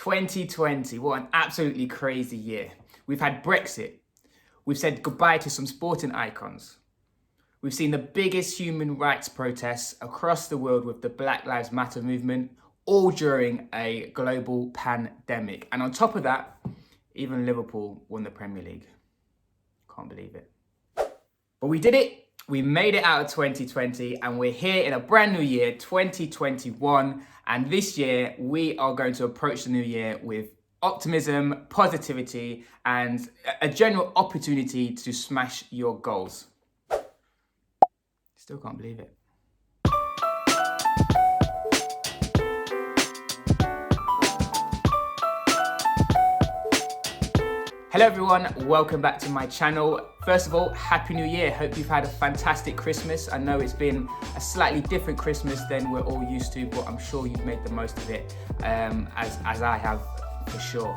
2020, what an absolutely crazy year. We've had Brexit. We've said goodbye to some sporting icons. We've seen the biggest human rights protests across the world with the Black Lives Matter movement, all during a global pandemic. And on top of that, even Liverpool won the Premier League. Can't believe it. But we did it. We made it out of 2020 and we're here in a brand new year, 2021. And this year, we are going to approach the new year with optimism, positivity, and a general opportunity to smash your goals. Still can't believe it. Hello everyone, welcome back to my channel. First of all, Happy New Year. Hope you've had a fantastic Christmas. I know it's been a slightly different Christmas than we're all used to, but I'm sure you've made the most of it, as I have for sure.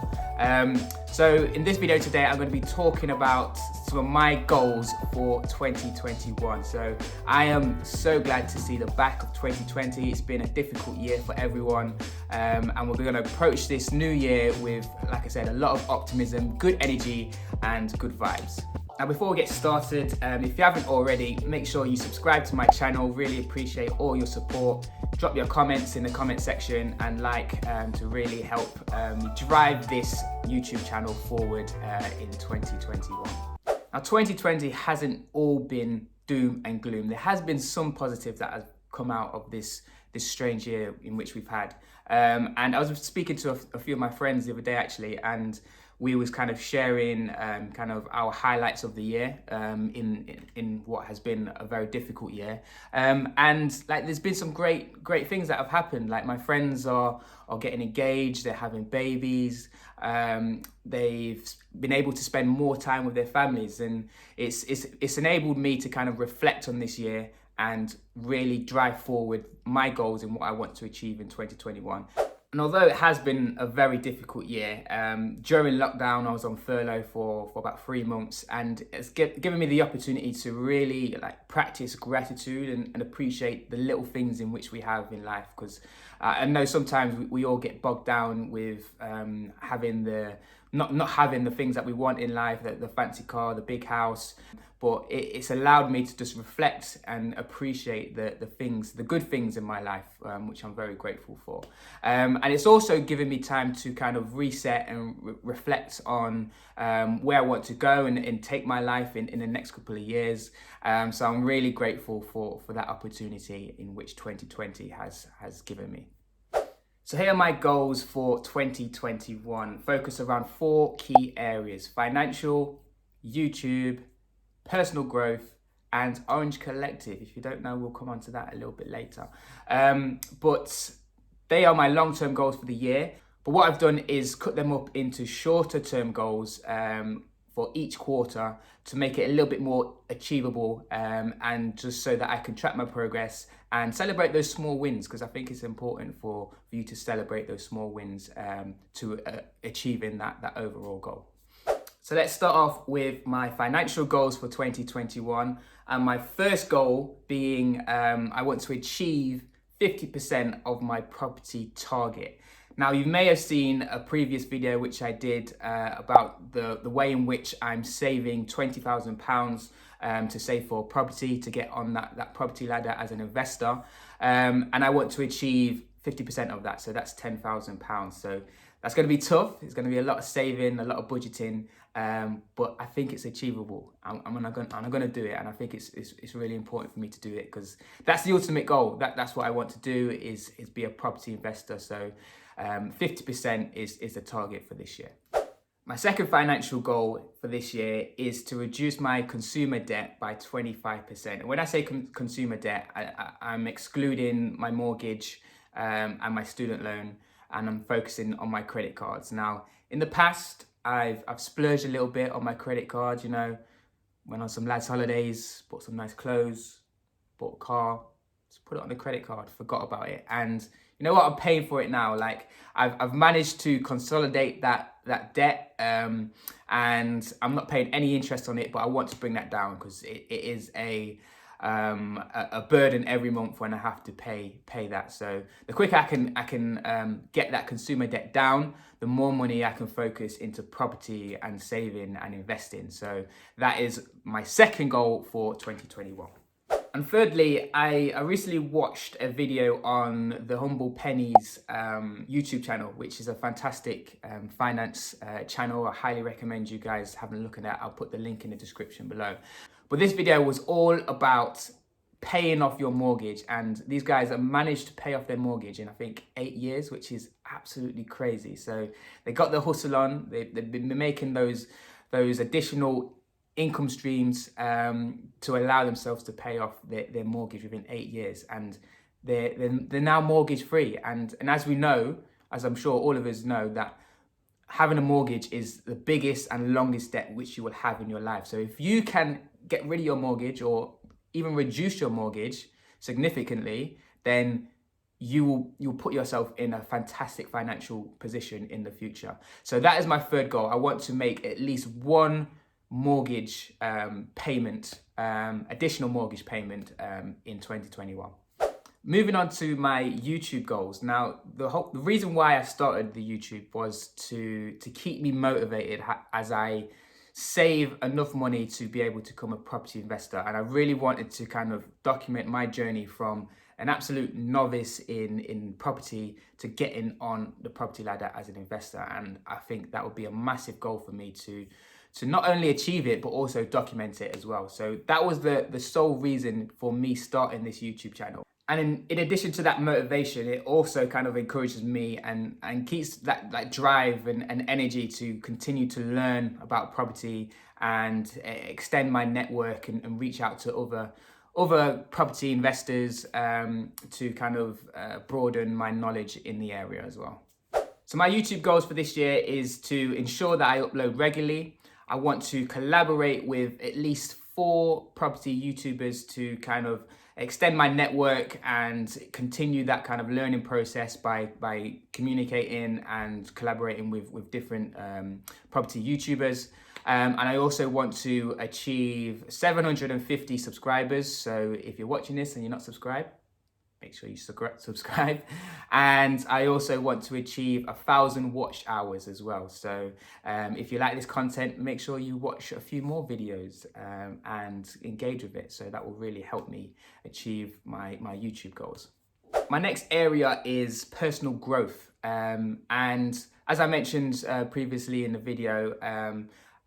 So in this video today, I'm going to be talking about some of my goals for 2021. So I am so glad to see the back of 2020. It's been a difficult year for everyone. And we're going to approach this new year with, like I said, a lot of optimism, good energy, and good vibes. Now, before we get started, if you haven't already, make sure you subscribe to my channel. Really appreciate all your support. Drop your comments in the comment section and to really help me drive this YouTube channel forward in 2021. Now, 2020 hasn't all been doom and gloom. There has been some positives that have come out of this strange year in which we've had. And I was speaking to a few of my friends the other day actually, and we was kind of sharing kind of our highlights of the year in what has been a very difficult year. And like there's been some great things that have happened. Like my friends are getting engaged, they're having babies, they've been able to spend more time with their families, and it's enabled me to kind of reflect on this year and really drive forward my goals and what I want to achieve in 2021. And although it has been a very difficult year, during lockdown, I was on furlough for about 3 months, and it's given me the opportunity to really practice gratitude and appreciate the little things in which we have in life. Because I know sometimes we all get bogged down with having not having the things that we want in life, the fancy car, the big house. But it's allowed me to just reflect and appreciate the good things in my life, which I'm very grateful for. And it's also given me time to kind of reset and reflect on where I want to go and take my life in the next couple of years. So I'm really grateful for that opportunity in which 2020 has given me. So here are my goals for 2021. Focus around 4 key areas: financial, YouTube, personal growth, and Orange Collective. If you don't know, we'll come on to that a little bit later. But they are my long-term goals for the year. But what I've done is cut them up into shorter term goals for each quarter to make it a little bit more achievable, and just so that I can track my progress and celebrate those small wins, because I think it's important for you to celebrate those small wins to achieving that overall goal. So let's start off with my financial goals for 2021. And my first goal being I want to achieve 50% of my property target. Now, you may have seen a previous video which I did about the way in which I'm saving £20,000 to save for property, to get on that property ladder as an investor. And I want to achieve 50% of that, so that's £10,000. So that's going to be tough. It's going to be a lot of saving, a lot of budgeting, but I think it's achievable. I'm going to do it, and I think it's really important for me to do it, because that's the ultimate goal. That's what I want to do, is be a property investor. So 50% is the target for this year. My second financial goal for this year is to reduce my consumer debt by 25%. And when I say consumer debt, I'm excluding my mortgage and my student loan, and I'm focusing on my credit cards. Now, in the past, I've splurged a little bit on my credit cards, went on some lads' holidays, bought some nice clothes, bought a car, just put it on the credit card, forgot about it. And you know what, I'm paying for it now. Like I've managed to consolidate that debt, and I'm not paying any interest on it, but I want to bring that down, because it is a a burden every month when I have to pay that. So the quicker I can get that consumer debt down, the more money I can focus into property and saving and investing. So that is my second goal for 2021. And thirdly, I recently watched a video on the Humble Pennies YouTube channel, which is a fantastic finance channel. I highly recommend you guys having a look at that. I'll put the link in the description below. But this video was all about paying off your mortgage, and these guys have managed to pay off their mortgage in I think 8 years, which is absolutely crazy. So they got the hustle on. They've been making those additional income streams to allow themselves to pay off their mortgage within 8 years, and they're now mortgage free. And as we know, as I'm sure all of us know, that having a mortgage is the biggest and longest debt which you will have in your life. So if you can get rid of your mortgage or even reduce your mortgage significantly, then you'll put yourself in a fantastic financial position in the future. So that is my third goal. I want to make at least one mortgage payment, additional mortgage payment in 2021. Moving on to my YouTube goals. Now, the reason why I started the YouTube was to keep me motivated as I save enough money to be able to become a property investor. And I really wanted to kind of document my journey from an absolute novice in property to getting on the property ladder as an investor. And I think that would be a massive goal for me to not only achieve it, but also document it as well. So that was the sole reason for me starting this YouTube channel. And in addition to that motivation, it also kind of encourages me and keeps that drive and energy to continue to learn about property and extend my network and reach out to other property investors to kind of broaden my knowledge in the area as well. So my YouTube goals for this year is to ensure that I upload regularly. I want to collaborate with at least 4 property YouTubers to kind of extend my network and continue that kind of learning process by communicating and collaborating with different property YouTubers. And I also want to achieve 750 subscribers. So if you're watching this and you're not subscribed, make sure you subscribe. And I also want to achieve 1,000 watch hours as well. So if you like this content, make sure you watch a few more videos and engage with it. So that will really help me achieve my YouTube goals. My next area is personal growth. And as I mentioned previously in the video,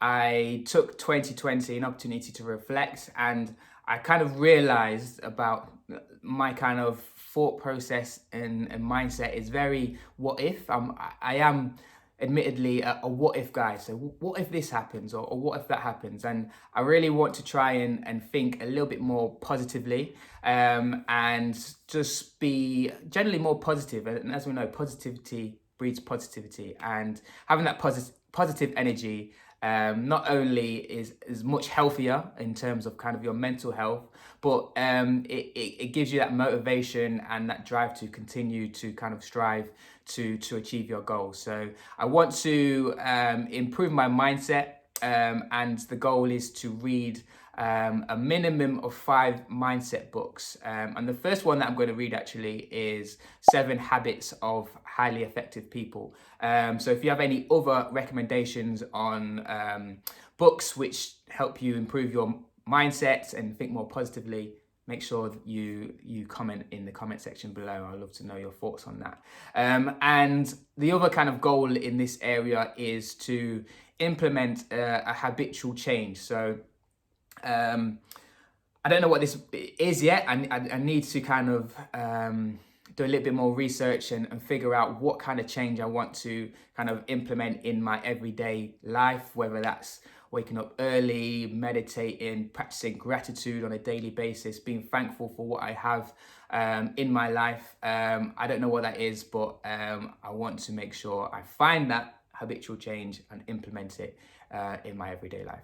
I took 2020 an opportunity to reflect, and I kind of realized about my kind of thought process and mindset is very what if. I am admittedly a what if guy. So what if this happens or what if that happens? And I really want to try and think a little bit more positively and just be generally more positive. And as we know, positivity breeds positivity, and having that positive energy not only is much healthier in terms of kind of your mental health, but it gives you that motivation and that drive to continue to kind of strive to achieve your goals. So I want to improve my mindset, and the goal is to read a minimum of 5 mindset books. And the first one that I'm going to read actually is 7 Habits of Highly Effective People. So if you have any other recommendations on books which help you improve your mindset and think more positively, make sure that you comment in the comment section below. I'd love to know your thoughts on that. And the other kind of goal in this area is to implement a habitual change. So I don't know what this is yet. I need to kind of do a little bit more research and figure out what kind of change I want to kind of implement in my everyday life, whether that's waking up early, meditating, practicing gratitude on a daily basis, being thankful for what I have in my life. I don't know what that is, but I want to make sure I find that habitual change and implement it in my everyday life.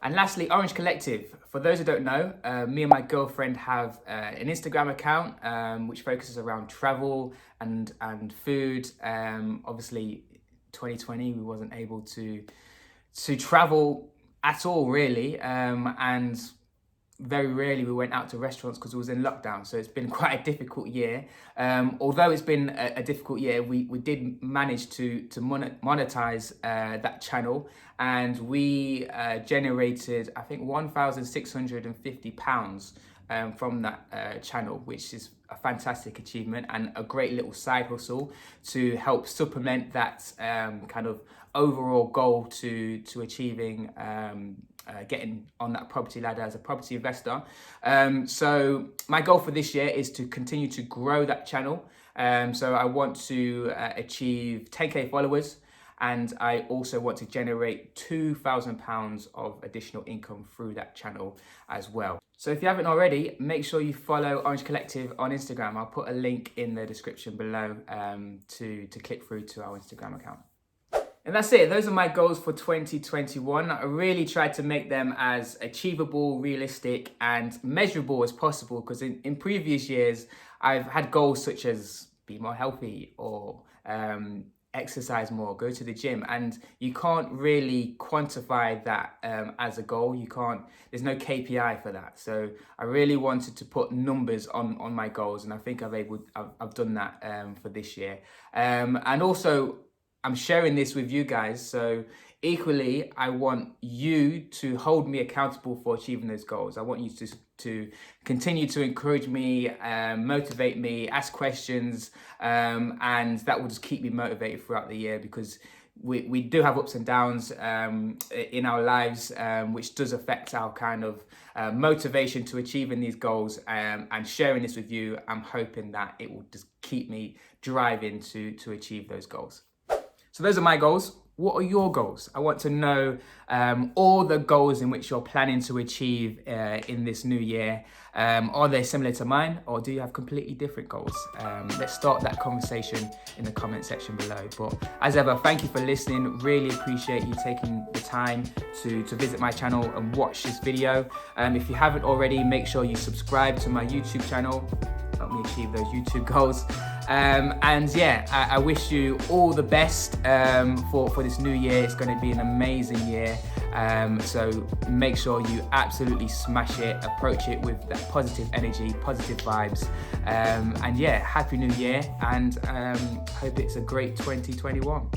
And lastly, Orange Collective. For those who don't know, me and my girlfriend have an Instagram account which focuses around travel and food. Obviously, 2020 we wasn't able to travel at all, really, and very rarely we went out to restaurants because it was in lockdown. So it's been quite a difficult year. Although it's been a difficult year, we did manage to monetize that channel, and we generated, I think, £1,650 from that channel, which is a fantastic achievement and a great little side hustle to help supplement that kind of overall goal to achieving getting on that property ladder as a property investor. So my goal for this year is to continue to grow that channel. So I want to achieve 10k followers, and I also want to generate £2,000 of additional income through that channel as well. So if you haven't already, make sure you follow Orange Collective on Instagram. I'll put a link in the description below to click through to our Instagram account. And that's it. Those are my goals for 2021. I really tried to make them as achievable, realistic, and measurable as possible, because in previous years, I've had goals such as be more healthy or exercise more, go to the gym, and you can't really quantify that as a goal. There's no KPI for that. So I really wanted to put numbers on my goals, and I think I've done that for this year. And also, I'm sharing this with you guys, so equally, I want you to hold me accountable for achieving those goals. I want you to continue to encourage me, motivate me, ask questions, and that will just keep me motivated throughout the year, because we do have ups and downs in our lives, which does affect our kind of motivation to achieving these goals. And sharing this with you, I'm hoping that it will just keep me driving to achieve those goals. So those are my goals. What are your goals? I want to know all the goals in which you're planning to achieve in this new year. Are they similar to mine, or do you have completely different goals? Let's start that conversation in the comment section below. But as ever, thank you for listening. Really appreciate you taking the time to visit my channel and watch this video. If you haven't already, make sure you subscribe to my YouTube channel. Help me achieve those YouTube goals. And yeah, I wish you all the best for this new year. It's going to be an amazing year. So make sure you absolutely smash it, approach it with that positive energy, positive vibes. And yeah, Happy New Year, and hope it's a great 2021.